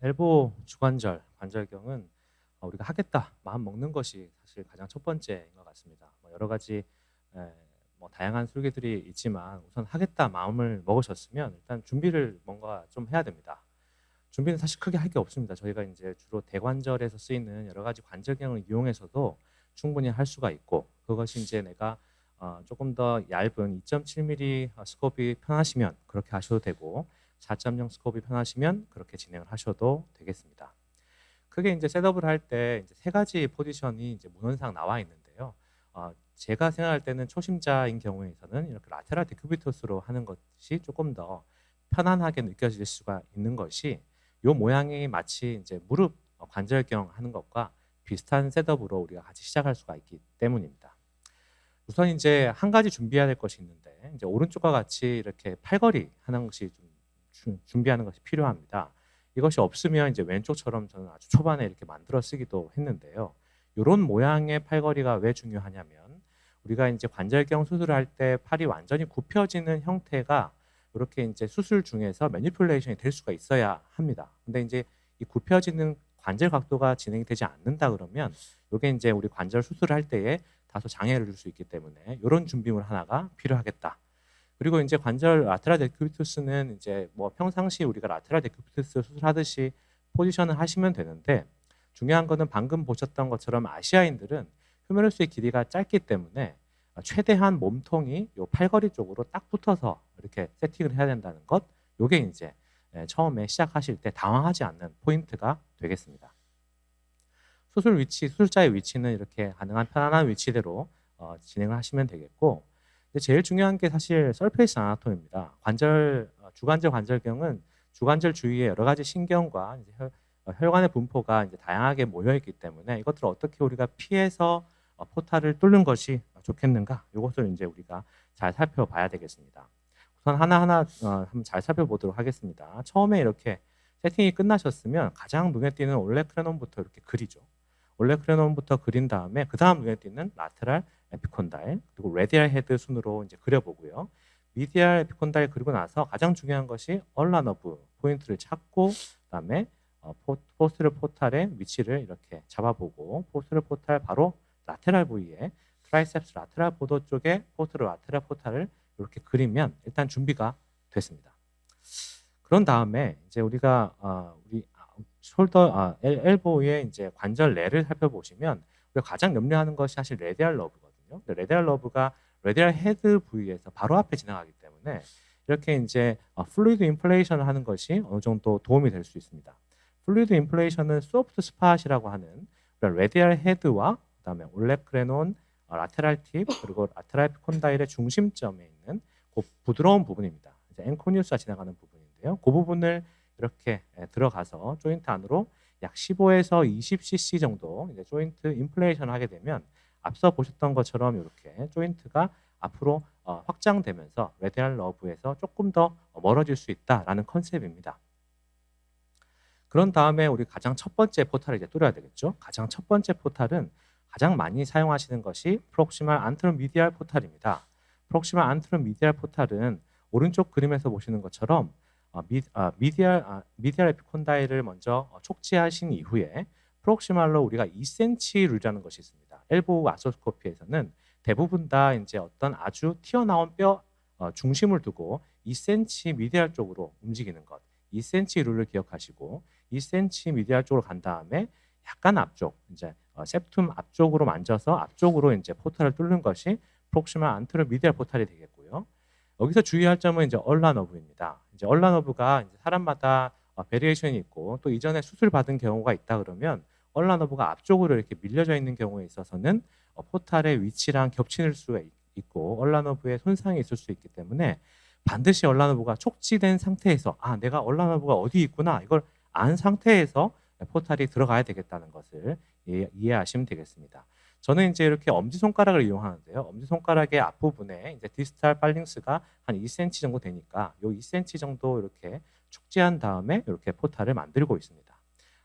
엘보 주관절, 관절경은 우리가 하겠다 마음 먹는 것이 사실 가장 첫 번째인 것 같습니다. 여러 가지 다양한 설계들이 있지만 우선 하겠다 마음을 먹으셨으면 일단 준비를 뭔가 좀 해야 됩니다. 준비는 사실 크게 할 게 없습니다. 저희가 이제 주로 대관절에서 쓰이는 여러 가지 관절경을 이용해서도 충분히 할 수가 있고, 그것이 이제 내가 조금 더 얇은 2.7mm 스코프이 편하시면 그렇게 하셔도 되고, 4.0 스코프이 편하시면 그렇게 진행을 하셔도 되겠습니다. 크게 이제 셋업을 할 때 이제 세 가지 포지션이 이제 문헌상 나와 있는데요. 제가 생각할 때는 초심자인 경우에서는 이렇게 라테랄 데큐비투스로 하는 것이 조금 더 편안하게 느껴질 수가 있는 것이, 요 모양이 마치 이제 무릎 관절경 하는 것과 비슷한 셋업으로 우리가 같이 시작할 수가 있기 때문입니다. 우선 이제 한 가지 준비해야 될 것이 있는데, 이제 오른쪽과 같이 이렇게 팔걸이 하는 것이 좀 준비하는 것이 필요합니다. 이것이 없으면 이제 왼쪽처럼 저는 아주 초반에 이렇게 만들어 쓰기도 했는데요. 이런 모양의 팔걸이가 왜 중요하냐면, 우리가 이제 관절경 수술을 할 때 팔이 완전히 굽혀지는 형태가 이렇게 이제 수술 중에서 매니플레이션이 될 수가 있어야 합니다. 근데 이제 이 굽혀지는 관절 각도가 진행이 되지 않는다 그러면, 이게 이제 우리 관절 수술을 할 때에 다소 장애를 줄 수 있기 때문에 이런 준비물 하나가 필요하겠다. 그리고 이제 관절 라테랄 데큐비투스는 이제 평상시 우리가 라테랄 데큐비투스 수술하듯이 포지션을 하시면 되는데, 중요한 거는 방금 보셨던 것처럼 아시아인들은 휴메루스의 길이가 짧기 때문에 최대한 몸통이 요 팔걸이 쪽으로 딱 붙어서 이렇게 세팅을 해야 된다는 것. 요게 이제 처음에 시작하실 때 당황하지 않는 포인트가 되겠습니다. 수술 위치, 수술자의 위치는 이렇게 가능한 편안한 위치대로 진행을 하시면 되겠고, 근데 제일 중요한 게 사실 서페이스 아나토미입니다. 주관절 관절경은 주관절 주위에 여러 가지 신경과 이제 혈관의 분포가 이제 다양하게 모여 있기 때문에 이것들을 어떻게 우리가 피해서 포탈을 뚫는 것이 좋겠는가? 이것을 이제 우리가 잘 살펴봐야 되겠습니다. 우선 하나하나 한번 잘 살펴보도록 하겠습니다. 처음에 이렇게 세팅이 끝나셨으면 가장 눈에 띄는 올레크레논부터 이렇게 그리죠. 올레크레논부터 그린 다음에 그 다음 눈에 띄는 라테랄 에피콘다일, 그리고 레디알 헤드 순으로 이제 그려보고요. 미디알 에피콘다일 그리고 나서 가장 중요한 것이 얼라너브 포인트를 찾고, 그다음에 포스트럴 포탈의 위치를 이렇게 잡아보고, 포스트럴 포탈 바로 라테랄 부위에 트라이셉스 라테랄 보도 쪽에 포스트럴 라테랄 포탈을 이렇게 그리면 일단 준비가 됐습니다. 그런 다음에 이제 우리가 우리 엘보의 이제 관절 내를 살펴보시면 우리가 가장 염려하는 것이 사실 레디알 러브거든요. 근데 레디알 러브가 레디알 헤드 부위에서 바로 앞에 지나가기 때문에 이렇게 이제 플루이드 인플레이션을 하는 것이 어느 정도 도움이 될 수 있습니다. 플루이드 인플레이션은 소프트 스팟이라고 하는 레디알 헤드와 그다음에 올레크레논, 라테랄 팁, 그리고 라테랄 콘다일의 중심점에 있는 그 부드러운 부분입니다. 이제 앵코니우스가 지나가는 부분인데요. 그 부분을 이렇게 들어가서 조인트 안으로 약 15에서 20cc 정도 이제 조인트 인플레이션을 하게 되면, 앞서 보셨던 것처럼 이렇게 조인트가 앞으로 확장되면서 레디알 러브에서 조금 더 멀어질 수 있다라는 컨셉입니다. 그런 다음에 우리 가장 첫 번째 포탈을 이제 뚫어야 되겠죠. 가장 첫 번째 포탈은 가장 많이 사용하시는 것이 프록시말 안테로 미디알 포탈입니다. 프록시말 안테로 미디알 포탈은 오른쪽 그림에서 보시는 것처럼 미디알 에피콘다일을 먼저 촉지하신 이후에 프록시말로 우리가 2cm 룰이라는 것이 있습니다. 엘보 아스로스코피에서는 대부분 다 이제 어떤 아주 튀어나온 뼈 중심을 두고 2cm 미디알 쪽으로 움직이는 것, 2cm 룰을 기억하시고 2cm 미디알 쪽으로 간 다음에 약간 앞쪽, 이제 septum 앞쪽으로 만져서 앞쪽으로 이제 포탈을 뚫는 것이 프록시말 안테로 미디알 포탈이 되겠고요. 여기서 주의할 점은 이제 얼라너브입니다. 이제 얼라너브가 이제 사람마다 베리에이션이 있고, 또 이전에 수술 받은 경우가 있다 그러면 얼라너브가 앞쪽으로 이렇게 밀려져 있는 경우에 있어서는 포탈의 위치랑 겹칠 수가 있고 얼라너브에 손상이 있을 수 있기 때문에 반드시 얼라너브가 촉지된 상태에서 내가 얼라너브가 어디 있구나 이걸 안 상태에서 포탈이 들어가야 되겠다는 것을 이해하시면 되겠습니다. 저는 이제 이렇게 엄지손가락을 이용하는데요. 엄지손가락의 앞부분에 이제 디스탈 팔링스가 한 2cm 정도 되니까 요 2cm 정도 이렇게 축지한 다음에 이렇게 포탈을 만들고 있습니다.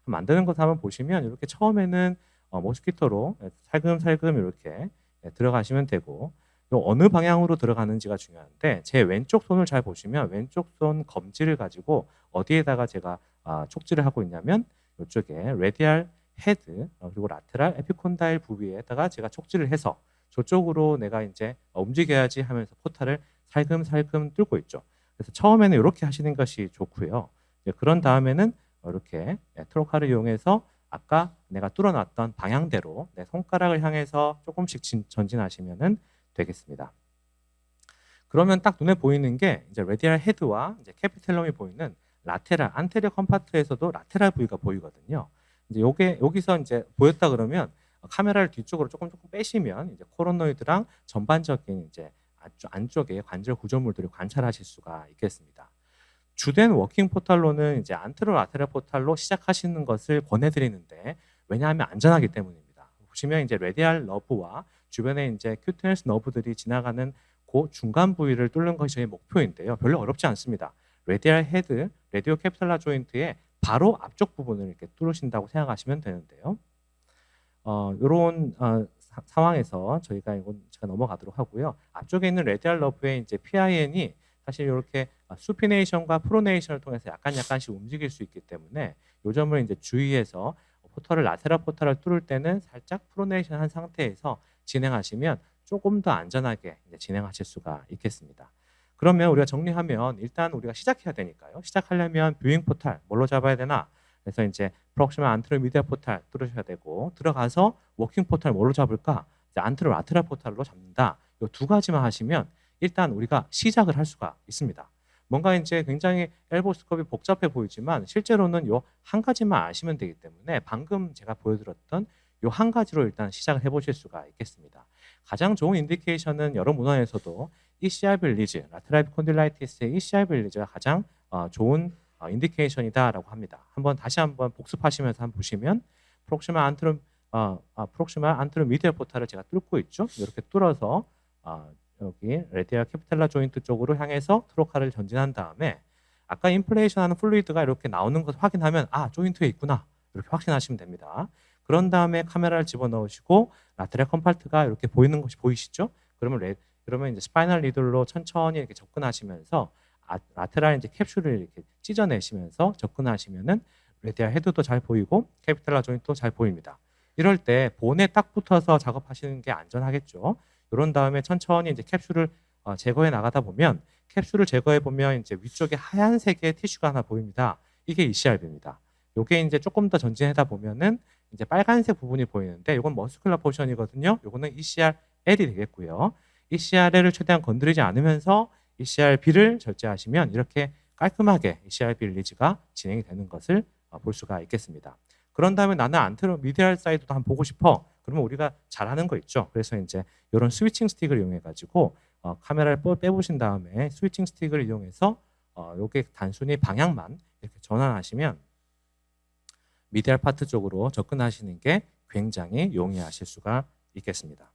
만드는 것을 한번 보시면 이렇게 처음에는 모스키토로 살금살금 이렇게 들어가시면 되고, 요 어느 방향으로 들어가는지가 중요한데 제 왼쪽 손을 잘 보시면 왼쪽 손 검지를 가지고 어디에다가 제가 촉지를 하고 있냐면 이쪽에 레디알 헤드 그리고 라테랄 에피콘다일 부위에다가 제가 촉지를 해서 저쪽으로 내가 이제 움직여야지 하면서 포탈을 살금살금 뚫고 있죠. 그래서 처음에는 이렇게 하시는 것이 좋고요. 그런 다음에는 이렇게 트로카를 이용해서 아까 내가 뚫어놨던 방향대로 내 손가락을 향해서 조금씩 전진하시면 되겠습니다. 그러면 딱 눈에 보이는 게 이제 레디알 헤드와 이제 캐피텔럼이 보이는 라테랄 안테리어 컴파트에서도 라테랄 부위가 보이거든요. 이제 요게 여기서 이제 보였다 그러면 카메라를 뒤쪽으로 조금 빼시면 이제 코로노이드랑 전반적인 이제 안쪽에 관절 구조물들을 관찰하실 수가 있겠습니다. 주된 워킹 포탈로는 이제 안테로 라테랄 포탈로 시작하시는 것을 권해드리는데 왜냐하면 안전하기 때문입니다. 보시면 이제 레디알 너브와 주변에 이제 큐테너스 너브들이 지나가는 그 중간 부위를 뚫는 것이 저희 목표인데요. 별로 어렵지 않습니다. 레디알 헤드, 레디오 캐피탈라 조인트의 바로 앞쪽 부분을 이렇게 뚫으신다고 생각하시면 되는데요. 이런 상황에서 저희가 이건 제가 넘어가도록 하고요. 앞쪽에 있는 레디알 너브의 이제 PIN이 사실 이렇게 수피네이션과 프로네이션을 통해서 약간씩 움직일 수 있기 때문에 이 점을 이제 주의해서 포털을 라테랄 포털을 뚫을 때는 살짝 프로네이션 한 상태에서 진행하시면 조금 더 안전하게 이제 진행하실 수가 있겠습니다. 그러면 우리가 정리하면 일단 우리가 시작해야 되니까요. 시작하려면 뷰잉 포탈 뭘로 잡아야 되나? 그래서 이제 프록시마 안테로 미디어 포탈 뚫으셔야 되고 들어가서 워킹 포탈 뭘로 잡을까? 이제 안테로 라테랄 포탈로 잡는다. 이 두 가지만 하시면 일단 우리가 시작을 할 수가 있습니다. 뭔가 이제 굉장히 엘보스컵이 복잡해 보이지만 실제로는 요 한 가지만 아시면 되기 때문에 방금 제가 보여드렸던 요 한 가지로 일단 시작을 해보실 수가 있겠습니다. 가장 좋은 인디케이션은 여러 문헌에서도 ECR 빌리즈, 라테랄 콘딜라이티스의 ECR 빌리즈가 가장 좋은 인디케이션이다라고 합니다. 다시 한번 복습하시면서 한번 보시면 프록시마 안테로 미디어 포탈을 제가 뚫고 있죠. 이렇게 뚫어서 여기 레디알 캐피텔라 조인트 쪽으로 향해서 트로카를 전진한 다음에 아까 인플레이션 하는 플루이드가 이렇게 나오는 것을 확인하면 조인트에 있구나 이렇게 확신하시면 됩니다. 그런 다음에 카메라를 집어넣으시고 라테랄 컴파트가 이렇게 보이는 것이 보이시죠? 그러면 이제 스파이널 리들로 천천히 이렇게 접근하시면서 라테랄 이제 캡슐을 이렇게 찢어내시면서 접근하시면은 레디알 헤드도 잘 보이고 캐피텔라 조인트도 잘 보입니다. 이럴 때 본에 딱 붙어서 작업하시는 게 안전하겠죠. 이런 다음에 천천히 이제 캡슐을 제거해 나가다 보면 캡슐을 제거해 보면 이제 위쪽에 하얀색의 티슈가 하나 보입니다. 이게 ECRB입니다. 요게 이제 조금 더 전진하다 보면은 이제 빨간색 부분이 보이는데 이건 머스큘러 포션이거든요. 요거는 ECRL이 되겠고요. ECRL을 최대한 건드리지 않으면서 ECRB를 절제하시면 이렇게 깔끔하게 ECRB 릴리즈가 진행이 되는 것을 볼 수가 있겠습니다. 그런 다음에 나는 안테로 미디얼 사이드도 한번 보고 싶어. 그러면 우리가 잘하는 거 있죠. 그래서 이제 이런 스위칭 스틱을 이용해 가지고 카메라를 빼보신 다음에 스위칭 스틱을 이용해서 요게 단순히 방향만 이렇게 전환하시면 미디얼 파트 쪽으로 접근하시는 게 굉장히 용이하실 수가 있겠습니다.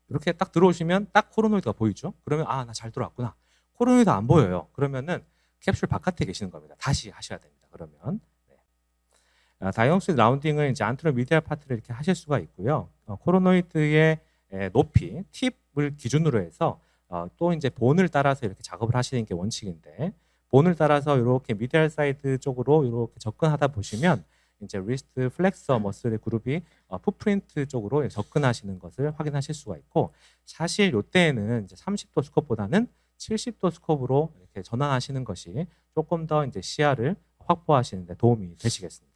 이렇게 딱 들어오시면 딱 코로노이드가 보이죠. 그러면 나 잘 들어왔구나. 코로노이드 안 보여요. 그러면은 캡슐 바깥에 계시는 겁니다. 다시 하셔야 됩니다. 그러면 다이형스 라운딩은 이제 안테로 미디얼 파트를 이렇게 하실 수가 있고요. 코로노이드의 높이, 팁을 기준으로 해서 또 이제 본을 따라서 이렇게 작업을 하시는 게 원칙인데 본을 따라서 이렇게 미디얼 사이드 쪽으로 이렇게 접근하다 보시면 이제 리스트 플렉서 머슬의 그룹이 풋프린트 쪽으로 접근하시는 것을 확인하실 수가 있고 사실 이때에는 이제 30도 스코프보다는 70도 스코프로 이렇게 전환하시는 것이 조금 더 이제 시야를 확보하시는 데 도움이 되시겠습니다.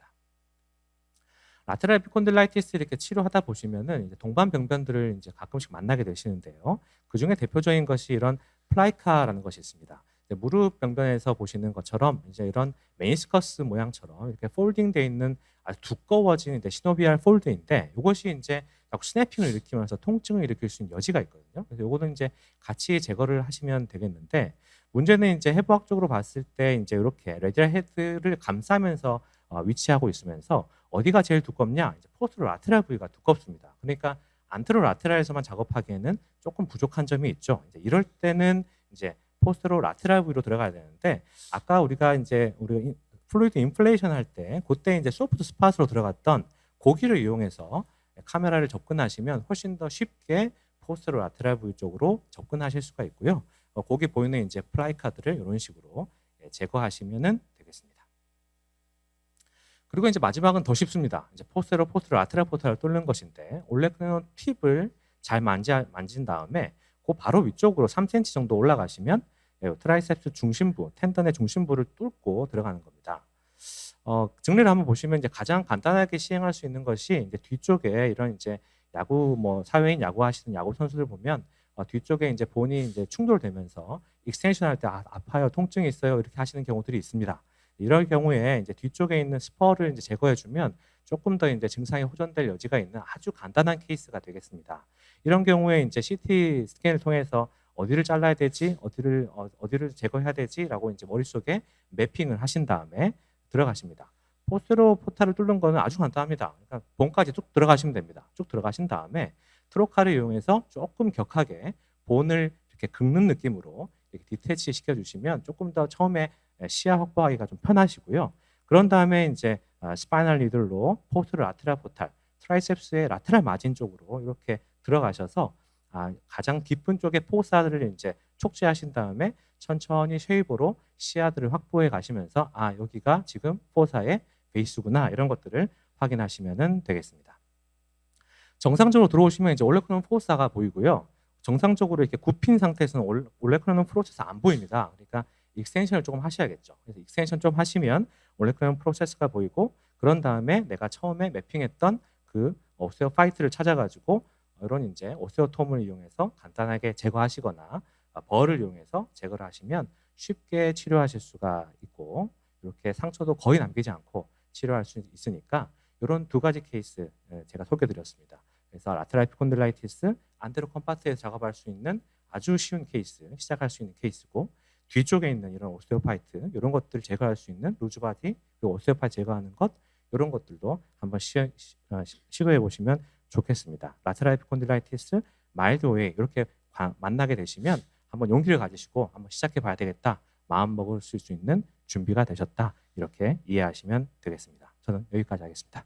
라테랄 에피콘딜라이티스 이렇게 치료하다 보시면은 이제 동반병변들을 이제 가끔씩 만나게 되시는데요. 그 중에 대표적인 것이 이런 플라이카라는 것이 있습니다. 무릎 병변에서 보시는 것처럼 이제 이런 메니스커스 모양처럼 이렇게 폴딩되어 있는 아주 두꺼워진 이제 시노비알 폴드인데 이것이 이제 자꾸 스냅핑을 일으키면서 통증을 일으킬 수 있는 여지가 있거든요. 그래서 이거는 이제 같이 제거를 하시면 되겠는데 문제는 이제 해부학적으로 봤을 때 이제 이렇게 레디얼 헤드를 감싸면서 위치하고 있으면서 어디가 제일 두껍냐? 이제 포스트로 라테랄 부위가 두껍습니다. 그러니까 안테로 라테랄에서만 작업하기에는 조금 부족한 점이 있죠. 이제 이럴 때는 이제 포스트로 라테랄 부위로 들어가야 되는데 아까 우리가 플루이드 인플레이션 할 때 그때 이제 소프트 스팟으로 들어갔던 고기를 이용해서 카메라를 접근하시면 훨씬 더 쉽게 포스테로라테랄 부위 쪽으로 접근하실 수가 있고요. 거기 보이는 이제 플라이 카드를 이런 식으로 제거하시면은 되겠습니다. 그리고 이제 마지막은 더 쉽습니다. 이제 포스테로라테랄 포탈을 뚫는 것인데 올레크는 팁을 잘 만진 다음에 그 바로 위쪽으로 3cm 정도 올라가시면 트라이셉스 중심부, 텐던의 중심부를 뚫고 들어가는 겁니다. 정리를 한번 보시면 이제 가장 간단하게 시행할 수 있는 것이 이제 뒤쪽에 이런 이제 야구 뭐 사회인 야구 하시는 야구 선수들 보면 뒤쪽에 이제 본이 이제 충돌되면서 익스텐션 할 때 아파요, 통증이 있어요 이렇게 하시는 경우들이 있습니다. 이럴 경우에 이제 뒤쪽에 있는 스퍼를 이제 제거해주면 조금 더 이제 증상이 호전될 여지가 있는 아주 간단한 케이스가 되겠습니다. 이런 경우에 이제 CT 스캔을 통해서 어디를 잘라야 되지, 어디를 제거해야 되지라고 이제 머릿속에 매핑을 하신 다음에 들어가십니다. 포스테로 포탈을 뚫는 거는 아주 간단합니다. 그러니까 본까지 쭉 들어가시면 됩니다. 쭉 들어가신 다음에 트로카를 이용해서 조금 격하게 본을 이렇게 긁는 느낌으로 이렇게 디태치 시켜주시면 조금 더 처음에 시야 확보하기가 좀 편하시고요. 그런 다음에 이제 스파이널 니들로 포스테로 라테랄 포탈, 트라이셉스의 라테랄 마진 쪽으로 이렇게 들어가셔서 가장 깊은 쪽의 포사들을 이제 촉지하신 다음에 천천히 쉐이브로 시야들을 확보해 가시면서 여기가 지금 포사의 베이스구나 이런 것들을 확인하시면 되겠습니다. 정상적으로 들어오시면 이제 올레크론 포사가 보이고요. 정상적으로 이렇게 굽힌 상태에서는 올레크론 프로세스 안 보입니다. 그러니까 익스텐션을 조금 하셔야겠죠. 그래서 익스텐션 좀 하시면 올레크론 프로세스가 보이고 그런 다음에 내가 처음에 매핑했던 그 오세오 파이트를 찾아가지고 이런 이제 오세오톰을 이용해서 간단하게 제거하시거나 벌을 이용해서 제거를 하시면 쉽게 치료하실 수가 있고 이렇게 상처도 거의 남기지 않고 치료할 수 있으니까 이런 두 가지 케이스 제가 소개드렸습니다. 그래서 라테랄 에피콘딜라이티스 안테로 컴파트에서 작업할 수 있는 아주 쉬운 케이스, 시작할 수 있는 케이스고 뒤쪽에 있는 이런 오스테오파이트 이런 것들을 제거할 수 있는 루즈바디 그리고 오스테오파이트 제거하는 것 이런 것들도 한번 시도해 보시면 좋겠습니다. 라테랄 에피콘딜라이티스, 마일드 웨이 이렇게 만나게 되시면 한번 용기를 가지시고 한번 시작해 봐야 되겠다. 마음 먹을 수 있는 준비가 되셨다. 이렇게 이해하시면 되겠습니다. 저는 여기까지 하겠습니다.